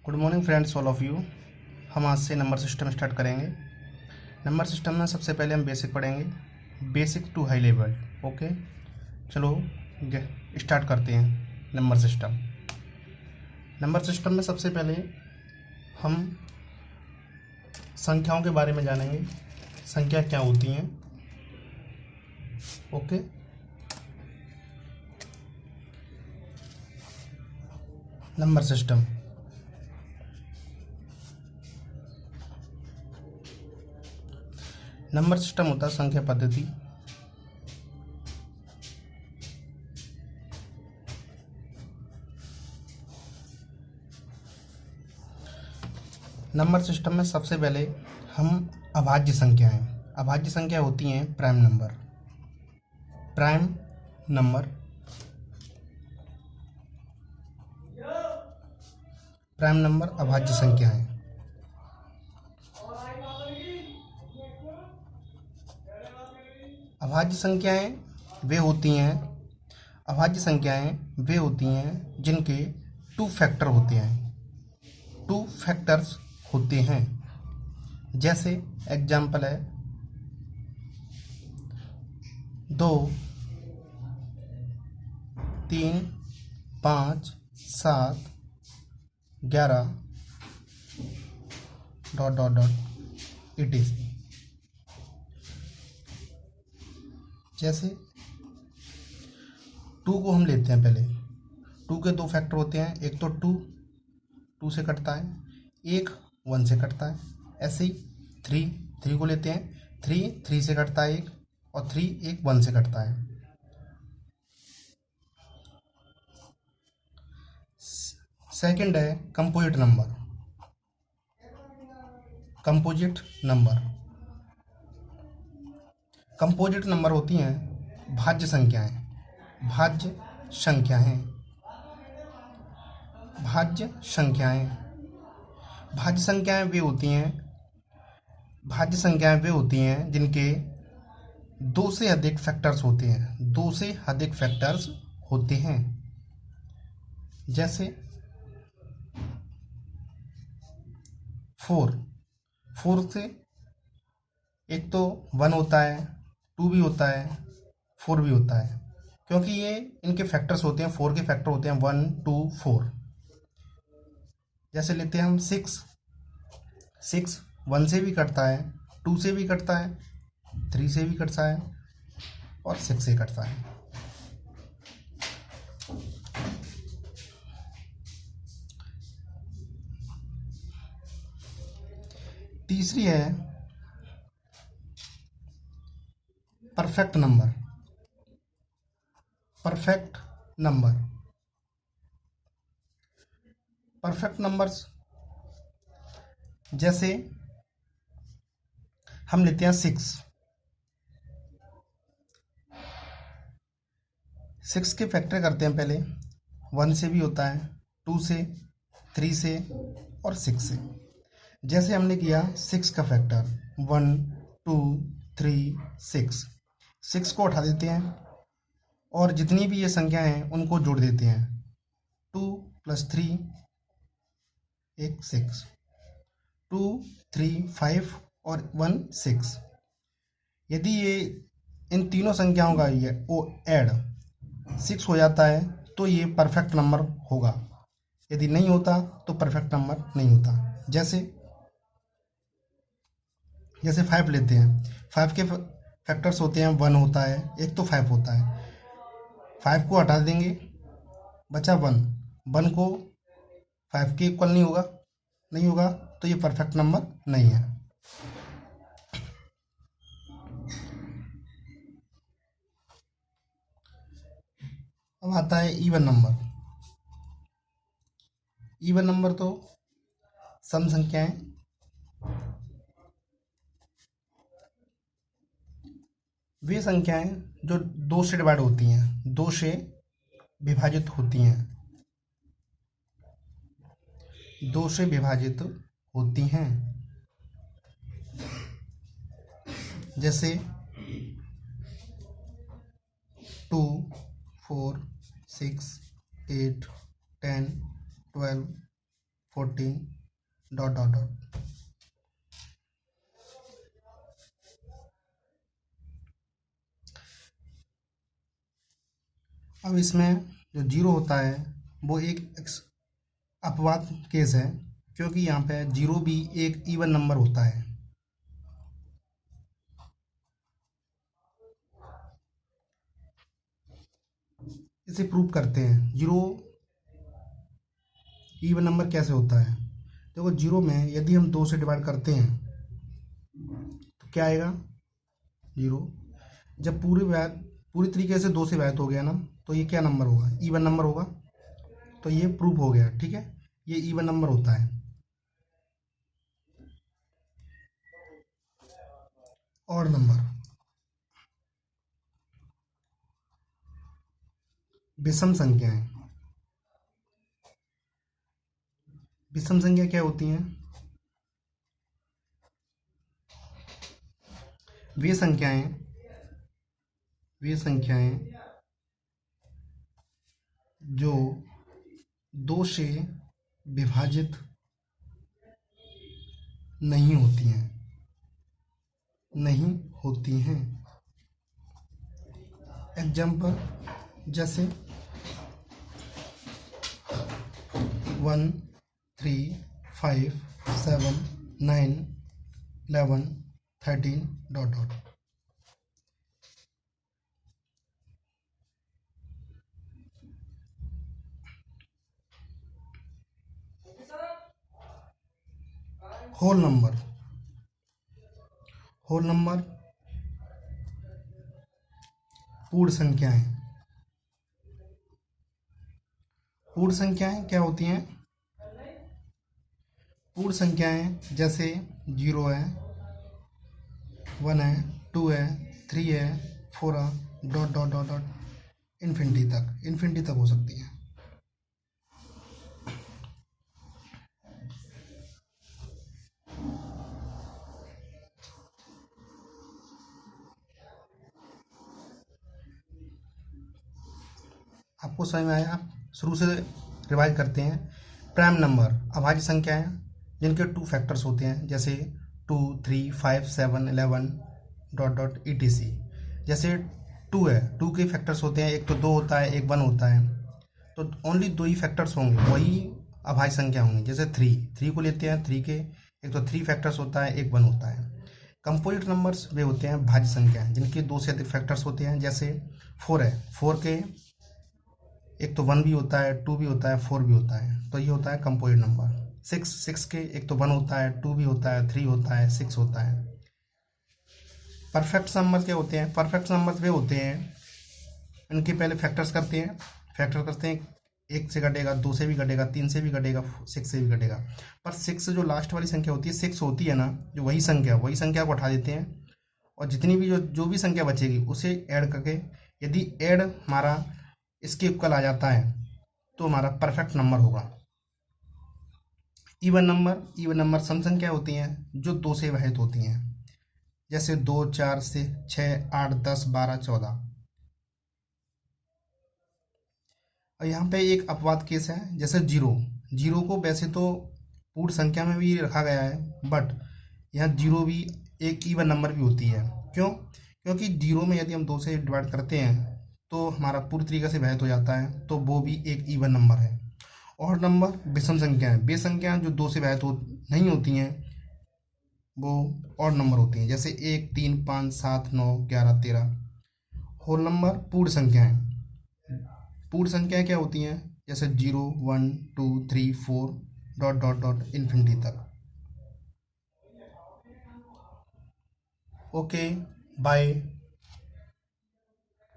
Good morning friends, all of you. हम आज से नंबर सिस्टम स्टार्ट करेंगे। नंबर सिस्टम में सबसे पहले हम बेसिक पढ़ेंगे, basic to high level. Okay, चलो स्टार्ट करते हैं नंबर सिस्टम। नंबर सिस्टम में सबसे पहले हम संख्याओं के बारे में जानेंगे, संख्या क्या होती हैं। Okay, number system number system होता है संख्या पद्धति। नंबर सिस्टम में सबसे पहले हम अभाज्य संख्या होती हैं प्राइम नंबर। प्राइम नंबर अभाज्य संख्याएं। अभाज्य संख्याएं वे होती हैं जिनके टू फैक्टर्स होते हैं। जैसे एग्जाम्पल है 2, 3, 5, 7, 11 ... इट इज। जैसे 2 को हम लेते हैं, पहले 2 के दो फैक्टर होते हैं, एक तो 2 से कटता है, एक 1 से कटता है। ऐसे ही 3 को लेते हैं, 3 से कटता है एक, और 3 1 से कटता है। सेकंड है कंपोजिट नंबर होती हैं भाज्य संख्याएं। भाज्य संख्याएं वे होती हैं जिनके 2 से अधिक फैक्टर्स होते हैं। जैसे 4 से एक तो 1 होता है, 2 भी होता है, 4 भी होता है, क्योंकि ये इनके फैक्टर्स होते हैं, 4 के फैक्टर होते हैं 1 2 4। जैसे लेते हैं हम 6 1 से भी कटता है, 2 से भी कटता है, 3 से भी कटता है, और 6 से कटता है। तीसरी है परफेक्ट नंबर्स। जैसे हम लेते हैं 6 के फैक्टर करते हैं, पहले 1 से भी होता है, 2 से, 3 से, और 6 से। जैसे हमने किया 6 का फैक्टर 1 2 3 6 को उठा देते हैं, और जितनी भी ये संख्या हैं उनको जोड़ देते हैं। 2 + 3 एक 6, 2 3 5 और 1 6। यदि ये इन तीनों संख्याओं का ये ऐड 6 हो जाता है तो ये परफेक्ट नंबर होगा। यदि नहीं होता तो परफेक्ट नंबर नहीं होता। जैसे 5 लेते हैं, 5 के फैक्टर्स होते हैं, 1 होता है, एक तो 5 होता है। 5 को हटा देंगे, बचा 1 को 5 के इक्वल नहीं होगा, तो ये परफेक्ट नंबर नहीं है। अब आता है इवन नंबर तो सम संख्याएं। वे संख्याएं जो 2 से डिवाइड होती हैं, 2 से विभाजित होती हैं। जैसे 2 4 6 8 10 12 14 डॉट डॉट डॉट। अब इसमें जो जीरो होता है वो एक अपवाद केस है, क्योंकि यहाँ पे जीरो भी एक इवन नंबर होता है। इसे प्रूव करते हैं। जीरो इवन नंबर कैसे होता है? देखो, जीरो में यदि हम 2 से डिवाइड करते हैं तो क्या आएगा? जीरो। जब पूरी तरीके से 2 से डिवाइड हो गया ना, तो ये क्या नंबर होगा? इवन नंबर होगा। तो ये प्रूफ हो गया, ठीक है, ये इवन नंबर होता है। और नंबर, विषम संख्याएं। विषम संख्या क्या होती हैं? वे संख्याएं जो 2 से विभाजित नहीं होती हैं। एग्जाम्पल, जैसे 1, 3, 5, 7, 9, 11, 13 डॉट डॉट। होल नंबर पूर्ण संख्याएं क्या होती हैं? पूर्ण संख्याएं जैसे 0 है, 1 है, 2 है, 3 है, 4 है, dot dot dot dot infinity तक हो सकती है। आपको समझ में आया? शुरू से रिवाइज करते हैं। प्राइम नंबर अभाज्य संख्याएं जिनके 2 फैक्टर्स होते हैं, जैसे 2, 3, 5, 7, 11 डॉट डॉट etc। जैसे 2 है, 2 के फैक्टर्स होते हैं, एक तो 2 होता है, एक 1 होता है, तो ओनली 2 ही फैक्टर्स होंगे, वही अभाज्य संख्या होंगी। जैसे 3 को लेते हैं, 3 के एक तो 3 फैक्टर्स होता है, एक 1 होता है। कंपोजिट नंबर्स वे होते हैं भाज्य संख्याएं जिनके 2 से अधिक फैक्टर्स होते हैं। जैसे 4 है, 4 के एक तो 1 भी होता है, 2 भी होता है, 4 भी होता है, तो ये होता है कंपोजिट नंबर। 6 के एक तो 1 होता है, 2 भी होता है, 3 होता है, 6 होता है। परफेक्ट नंबर क्या होते हैं? परफेक्ट नंबर वे होते हैं, इनके पहले फैक्टर करते हैं, 1 से घटेगा, 2 से भी घटेगा, 3 से भी घटेगा, 6 से भी घटेगा। पर 6 जो लास्ट वाली संख्या होती है, 6 होती है ना, जो वही संख्या को उठा देते हैं, और जितनी भी जो भी संख्या बचेगी उसे ऐड करके, यदि ऐड हमारा इसके इक्वल आ जाता है तो हमारा परफेक्ट नंबर होगा। इवन नंबर सम संख्या होती हैं जो 2 से विभाजित होती हैं, जैसे 2, 4 से 6, 8, 10, 12, 14। और यहाँ पे एक अपवाद केस है, जैसे 0 को वैसे तो पूर्ण संख्या में भी रखा गया है, बट यहाँ 0 भी एक इवन नंबर भी होती है। क्यों? क्योंकि 0 में यदि हम 2 से डिवाइड करते हैं तो हमारा पूरी तरीके से विभाजित हो जाता है, तो वो भी एक इवन नंबर है। और नंबर विषम संख्याएं, वे संख्याएं जो 2 से विभाजित नहीं होती हैं वो और नंबर होती हैं, जैसे 1, 3, 5, 7, 9, 11, 13। होल नंबर पूर्ण संख्याएं क्या होती हैं? जैसे 0, 1, 2, 3, 4 डॉट डॉट डॉट इन्फिनिटी तक। Okay, bye.